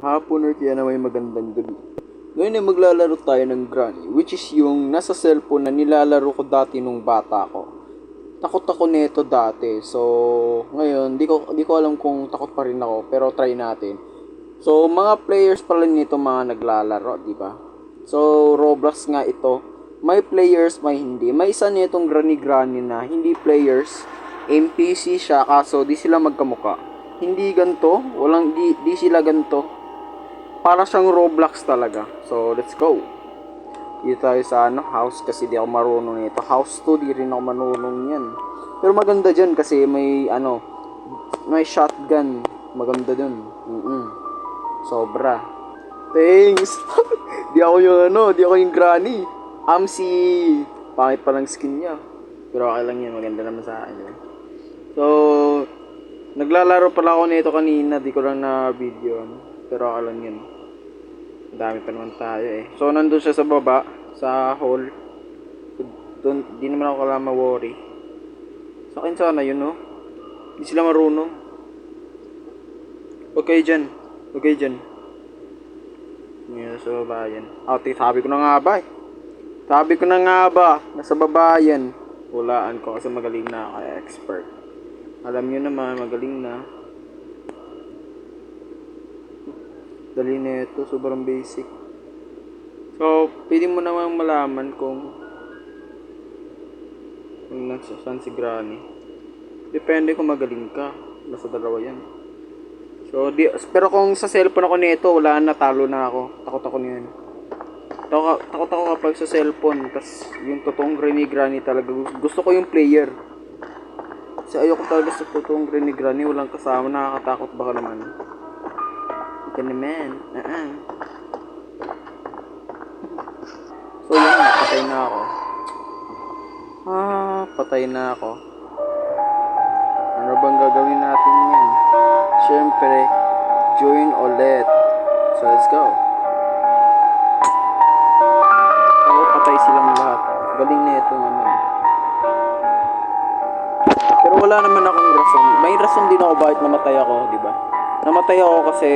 Hapon or kaya na may magandang gabi. Ngayon ay maglalaro tayo ng Granny, which is yung nasa cellphone na nilalaro ko dati nung bata ko. Takot ako nito dati. So, ngayon, di ko alam kung takot pa rin ako, pero try natin. So, mga players pala nito mga naglalaro, di ba? So, Roblox nga ito. May players, may hindi. May isa nitong Granny na hindi players. NPC siya, kaso di sila magkamuka. Hindi ganto, di sila ganto. Para siyang Roblox talaga. So, let's go. Dito tayo sa house kasi di ako marunong nito. House 2, di rin ako marunong yan. Pero maganda dyan kasi may shotgun. Maganda dun. Sobra. Thanks. Di ako yung granny. Si pangit pa lang skin niya. Pero okay lang yan, maganda naman sa akin. So, naglalaro pala ako nito kanina, di ko lang na video. Pero okay lang yun. Dami pa naman tayo eh. So, nandun siya sa baba, sa hall. Doon, di naman ako kailangan ma-worry. Sa akin sana yun, no? Di sila marunong. Okay dyan. Okay dyan. Ngayon, sa baba yan. Sabi ko na nga ba eh. Sabi ko na nga ba, nasa baba yan. Hulaan ko kasi magaling na ako, expert. Alam nyo naman, magaling na. Dali na ito, sobrang basic. So, pwede mo namang malaman kung saan si Granny. Depende kung magaling ka. Nasa dalawa yan. So, pero kung sa cellphone ako nito, wala na, talo na ako. Takot ako niyan. Takot ako kapag sa cellphone. Tapos, yung totoong Granny talaga. Gusto ko yung player. Kasi ayoko talaga sa totoong Granny. Walang kasama, nakakatakot baka naman. Ika naman. So yun, patay na ako. Patay na ako. Ano bang gagawin natin yan? Siyempre, join ulit. So let's go. Patay silang lahat. Galing na itong Pero wala naman akong rason. May rason din ako bakit namatay ako, di ba? Namatay ako kasi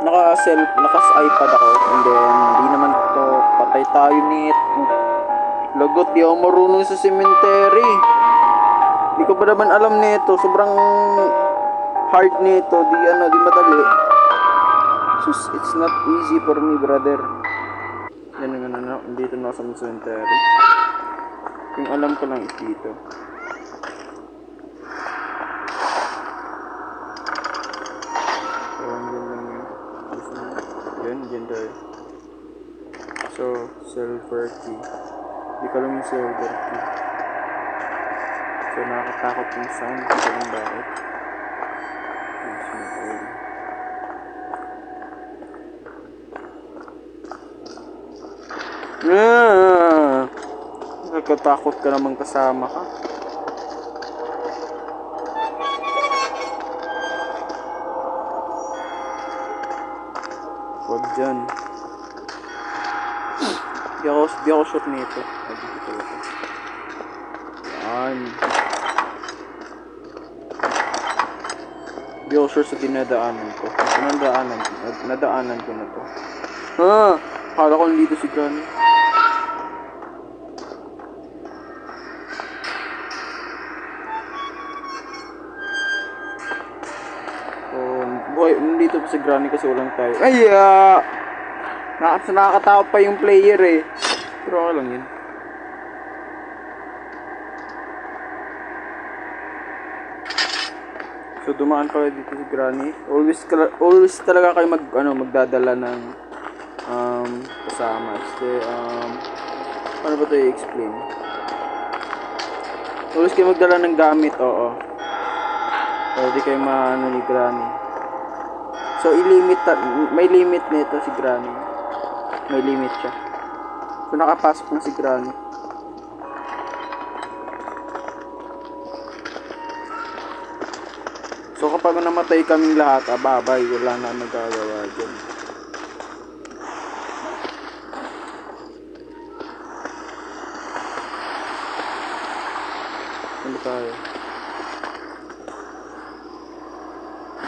naka-iPad ako and then di naman to patay tayo nito. Lagot, di ako marunong sa cemetery. Di ko pa naman alam nito, sobrang hard nito, di madali. It's not easy for me, brother. Yan nga dito na sa cemetery. Yung alam ko lang dito. Yan tayo. So, silver key. Hindi ko alam yung silver key. So, nakakatakot yung sound. Hindi ko alam bakit. Nakakatakot ka naman kasama ka. Huwag dyan. Di ako sure nito. Yan. Di ako sure sa dinadaanan ko. Nadaanan ko na to. Akala ko nandito si Granny. Nandito pa si Granny kasi walang tayo. Nakakatakot pa yung player eh. Pero okay lang yun. So dumaan pala dito si Granny. Always talaga kayo magdadala ng kasama. Paano ba ito i-explain? Always kayo magdala ng gamit, oo. Pwede kayo ni Granny. So may limit nito si Granny. May limit siya. So nakapasok na si Granny. So kapag namatay kaming lahat, babay, wala na magagawa dyan. Ano tayo?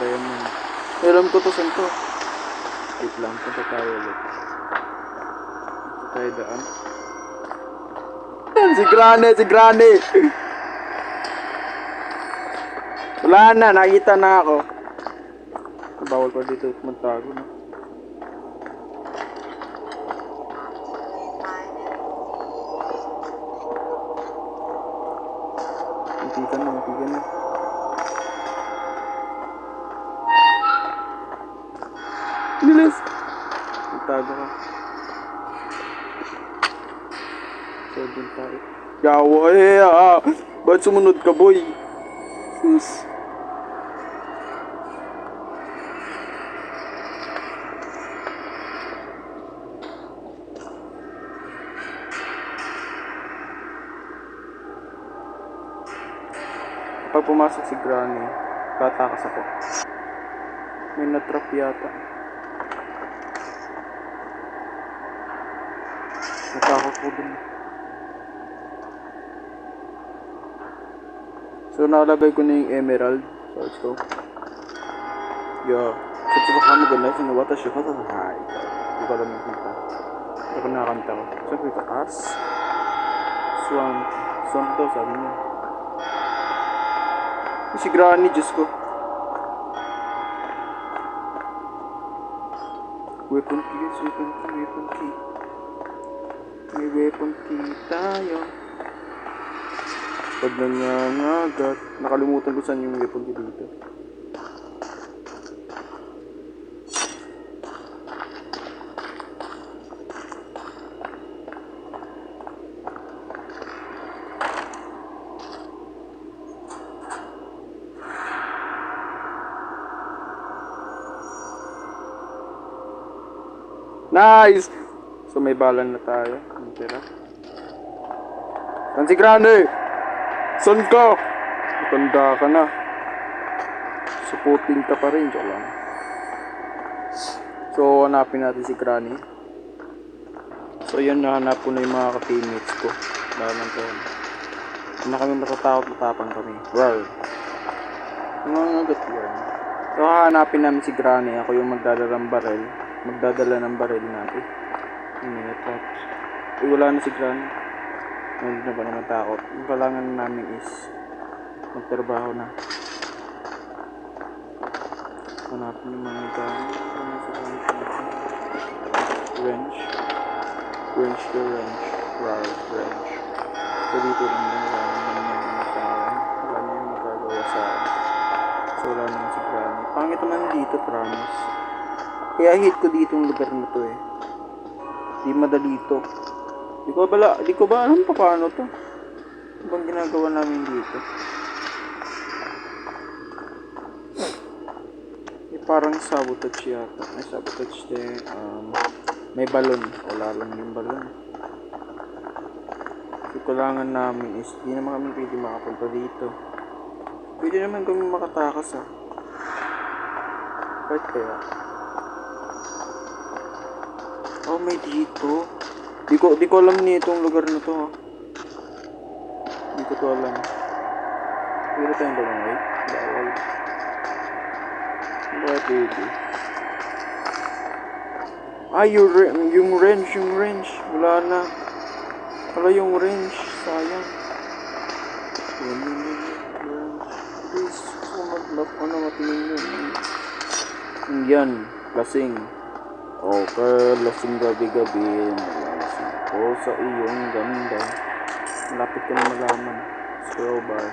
Diamond. Alam ko to, saan to? Wait lang, punta tayo ulit. Punta tayo daan. Si Granny, si Granny! Wala na, nakita na ako. Bawal ko dito magtago na. Mantika na, mantika na. Bilis! Magtago ka. So, dun tayo. Yawa eh! Ba't sumunod ka, boy? Sus. Pag pumasok si Granny, tatakas ako. May natrap yata. Natakot ko dun. So, nalagay ko na yung emerald. So, let's go. Yeah. So, ito ba kami ganun? Sino wata siya? Hi. Hindi ko alam yung kita. Hindi ko nakakanta ko. Saan ko itaas? Swamp. Swamp daw, sabi niya. Si Granny, Diyos ko. Weapon key, weapon key, weapon key. May weapon key tayo. Pag nangangagat, nakalimutan ko saan yung weapon key dito. Nice! So may balan na tayo. Ang tira. Saan si Granny? Saan ka? Matanda ka na. Suputin ka pa rin. Diyan lang. So hanapin natin si Granny. So yun, nahanap ko na yung mga ka-teammates ko. Laman ko yun. Hindi na kami matatakot, matapang kami. Rawr. Nangangagat yan. So hahanapin namin si Granny. Ako yung magdadala ng baril natin. Wala na si Granny. Hindi na ba naman takot? Yung kailangan namin is magtrabaho na. Hanapin yung mga gamit. Wrench. Wrench to wrench. Wrench. So dito lang yung wala na yung magagawa sa akin. So wala naman si Granny. Pangit naman dito, promise. Kaya hate ko dito yung lugar na to eh. Di madali to. Di ko ba alam pa paano to. Ano bang ginagawa namin dito? Parang sabotage yata. May sabotage din. May balon. Wala lang yung balon. Yung kailangan namin is di naman kami pwede makapunta dito. Pwede naman kami makatakas ah. Bakit kaya? Oh, may dito. Di ko alam nitong lugar na to ha. Di ko to alam. Pwede tayong dalawang way. Bawal. Bakit baby? Ah, yung wrench. Wala na. Wala yung wrench. Sayang. Please, sumaglap. Ano matingin yun? Yan. Lasing. Okay, lasing gabi-gabi. Nalasing ko sa iyong ganda. Malapit ka na malaman. Scrollbar.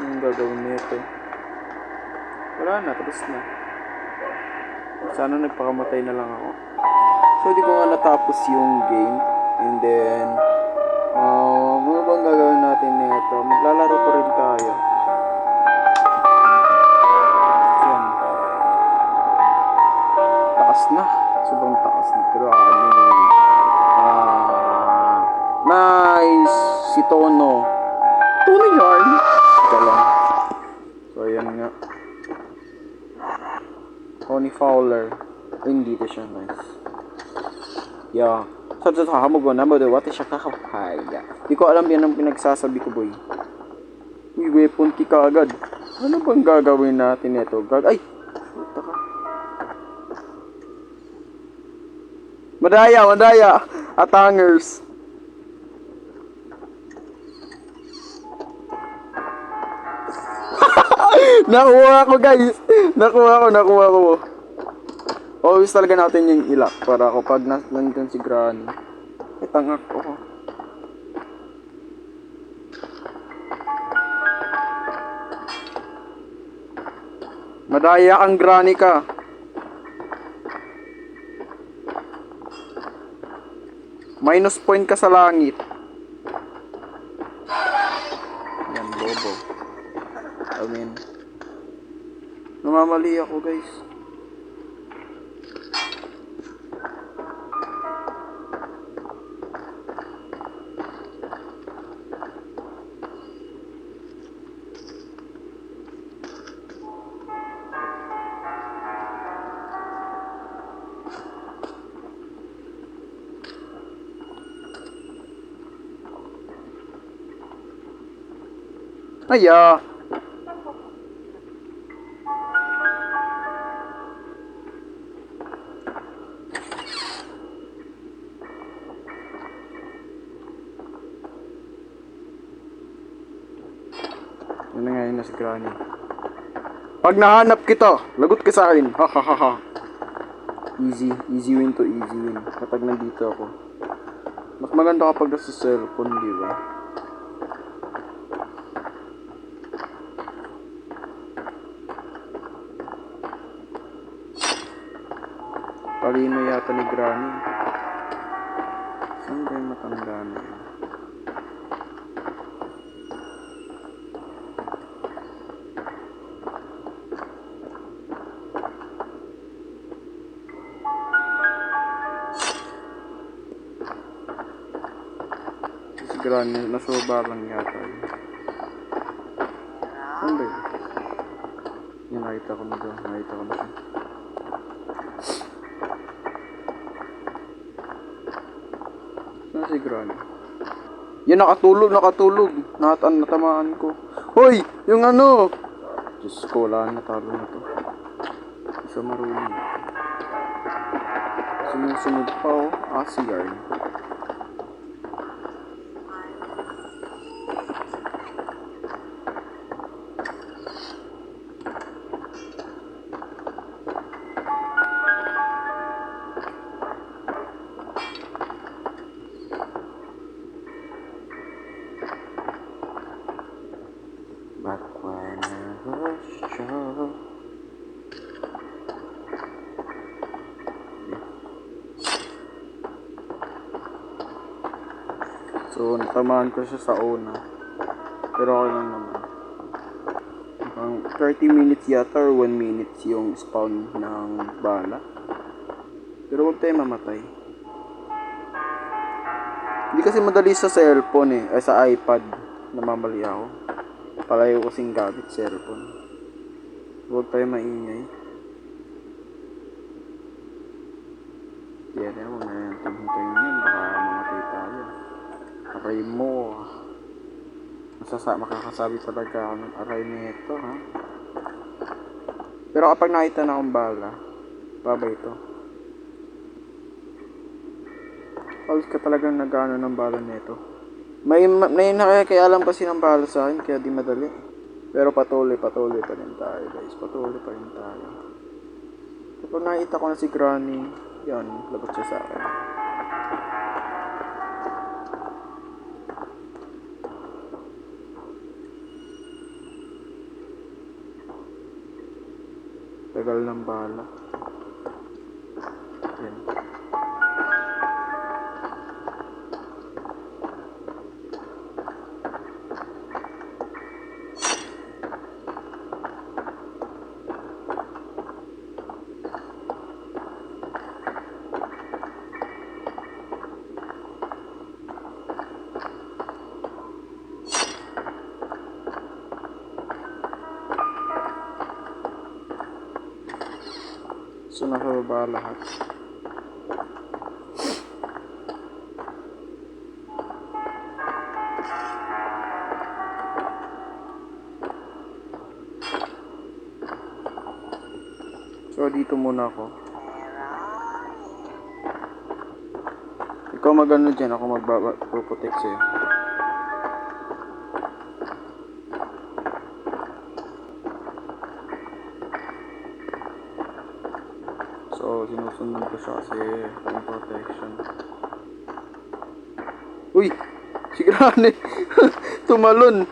Anong gagawin nito? Wala na, tapos na. Sana nagpakamatay na lang ako. So, di ko nga natapos yung game. And then, ano bang gagawin natin nito? Maglalaro pa rin tayo. Yan. Taas na. Sobrang taas na. Pero nice! Si Tono. Tono yarn? Ito lang. So, ayan nga. Tony Fowler. Hindi dito siya. Nice. Yeah. So, what is siya kakapaya? Di ko alam yan ang pinagsasabi ko, boy. Uy, weapon key ka agad. Ano bang gagawin natin ito? Ay! Puta ka. Madaya, madaya. At hangers. Nakuha ko guys. Nakuha ko. Always talaga natin yung ilak para kapag nandun si Granny. Tangak ko. Madaya kang Granny ka. Minus point ka sa langit. Yan, bobo. I mean, namamali ako guys. Aya. Yun na nga yun na si Granny. Pag nahanap kita, lagot ka sa akin. Ha ha ha ha. Easy win to easy win. Kapag nandito ako. Mas maganda kapag nasa cellphone, di ba? Talino yata ni Granny. Saan ba yung matanda na yun? Si Granny, nasuba lang yata yun. Saan ba yun? Yung nakita ko na doon. Nakita ko na siya. Saan si Granny? Yan, nakatulog. Natamaan ko. Hoy! Yung ano! Diyos ko, wala na, natalo na to. Isa marunong. Sumusunod pa oh. Si Yarn. But when I was sure. So, natamaan ko siya sa una. Pero okay lang naman. Ang 30 minutes yata or 1 minute yung spawn ng bala. Pero huwag tayo mamatay. Hindi kasi madali sa cellphone eh. Ay sa iPad. Namamali ako. Palayo kasing gamit cellphone. Huwag tayo maingay. Yan eh. Huwag na yan. Tanghintayin yun. Baka mamatay tayo. Aray mo. Makakasabi talaga ako ng aray nito ha. Pero kapag nakita na akong bala, babay ito. Halos ka talagang nag-ano ng bala nito. May nakakaya alam kasi ng bala sa akin, kaya di madali. Pero patuloy pa rin tayo guys. Patuloy pa rin tayo. Kapag nakita ko na si Granny, yan, lagot siya sa akin. Tagal ng bala. Yan. So, nakababa lahat. So, dito muna ako. Ikaw mag-ano dyan, ako magpaprotect sa'yo. So, sinusundan ko siya kasi yung protection. Uy! Si Granny! Tumalon!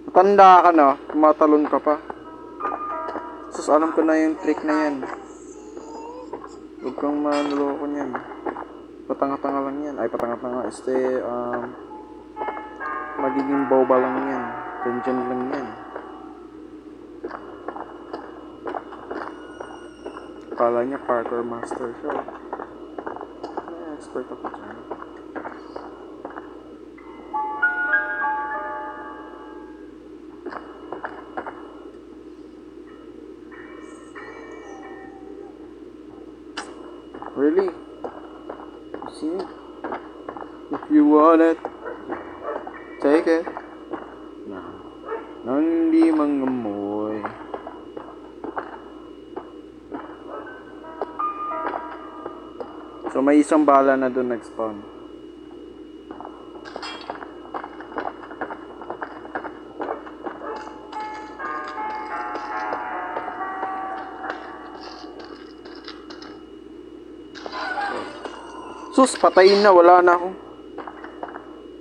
Matanda ka na, tumatalon ka pa. Sus, alam ko na yung trick na yan. Huwag kang manloko niyan. Patanga-tanga lang yan. Ay, patanga-tanga. Magiging boba lang yan. Dyan lang yan. Akala niya parkour master siya. May expert ako dyan. Really? See? If you want it, take it. Nang di mangamoy. So may isang bala na doon nag-spawn. Sus, patayin na, wala na ako.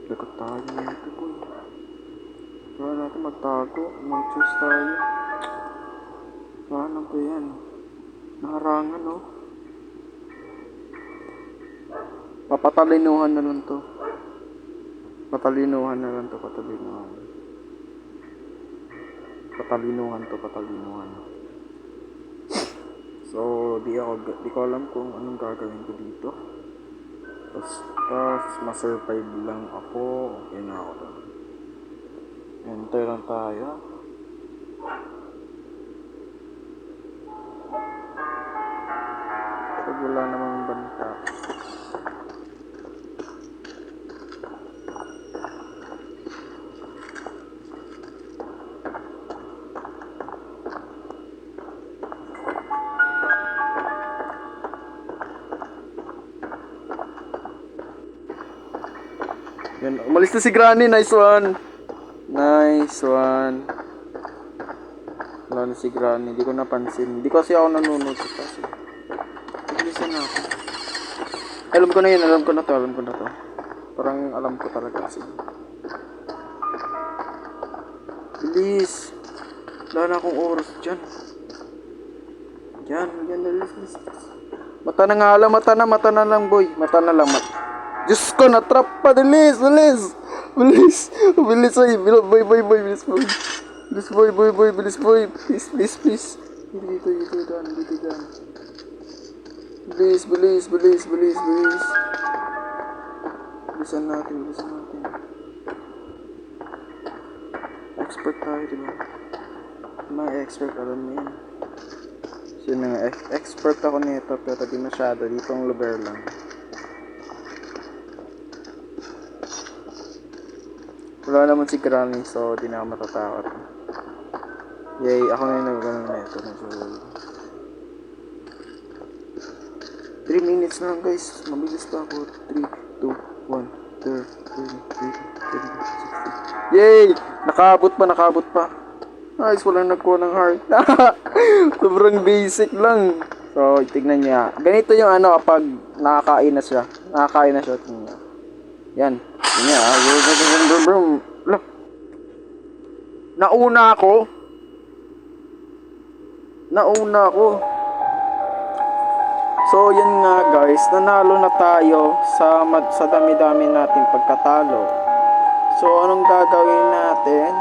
Lagot tayo nito, boy. Wala natin magtago, mag-choose tayo. Paano ba yan? Naharangan, no? Papatalinuhan na lang to. Patalinuhan na lang to, patalinuhan. Patalinuhan. So, di ko alam kung anong gagawin ko dito. Basta ma-survive lang ako, okay na ako doon. Enter lang tayo. Pag wala namang banta. Yan, umalis na si Granny, nice one. Wala na si Granny, hindi ko napansin. Hindi kasi ako nanonood kasi. Bilisan na ako. Alam ko na yun, alam ko na to. Parang alam ko talaga kasi. Bilis. Wala na akong oras dyan. Yan, bilis. Mata na lang boy. Diyos ko, natrap pa. Bilis. Bilis, boy. Bilis, boy. Please. Dito, dyan. Bilis. Bilisan natin. Expert tayo, diba? Mga expert, alam mo yan. Kasi expert ako nito, pero di masyado. Dito ang lugar lang. Wala naman si Granny, so di na ako matatakot. Yay, ako na yung nagagano na ito. 3 minutes na lang guys. Mabilis pa ako. 3, 2, 1, 3, 4, 5, 6, 7. Yay! Nakaabot pa. Nice, walang nagkuha ng heart. Sobrang basic lang. So, tignan niya. Ganito yung kapag nakakain na siya. Tignan niya. Yan. Nauna ako. So, yan nga guys. Nanalo na tayo sa dami-dami nating pagkatalo. So, anong gagawin natin?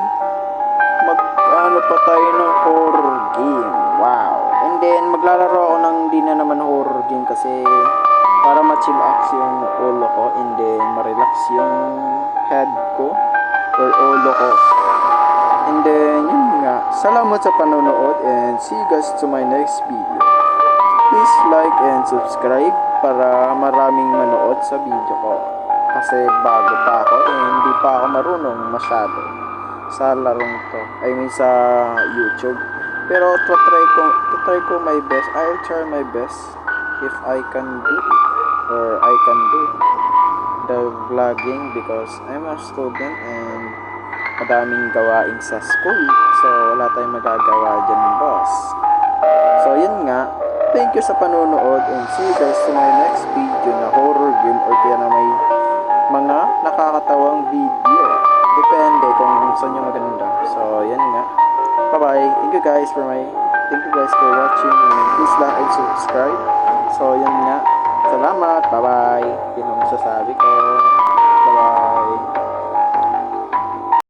Pa tayo ng horror game. Wow. And then, maglalaro ako ng di na naman horror game kasi para ma-chillax yung ulo ko and then ma-relax yung head ko or ulo ko. And then, yun nga. Salamat sa panonood and see you guys to my next video. Please like and subscribe para maraming manood sa video ko. Kasi bago pa ako and hindi pa ako marunong masyado sa larong to. I mean sa YouTube. Pero try ko my best. I'll try my best if I can do it, or I can do the vlogging because I'm a student and madaming gawain sa school. So, wala tayong magagawa dyan, boss. So, yun nga. Thank you sa panonood and see you guys to my next video na horror game or kaya na may mga nakakatawang video. Depende kung saan yung maganda. So, yan nga. Bye-bye. Thank you guys for watching and please like and subscribe. So, yan nga. Salamat. Bye-bye. Yun ang masasabi ko. Bye-bye.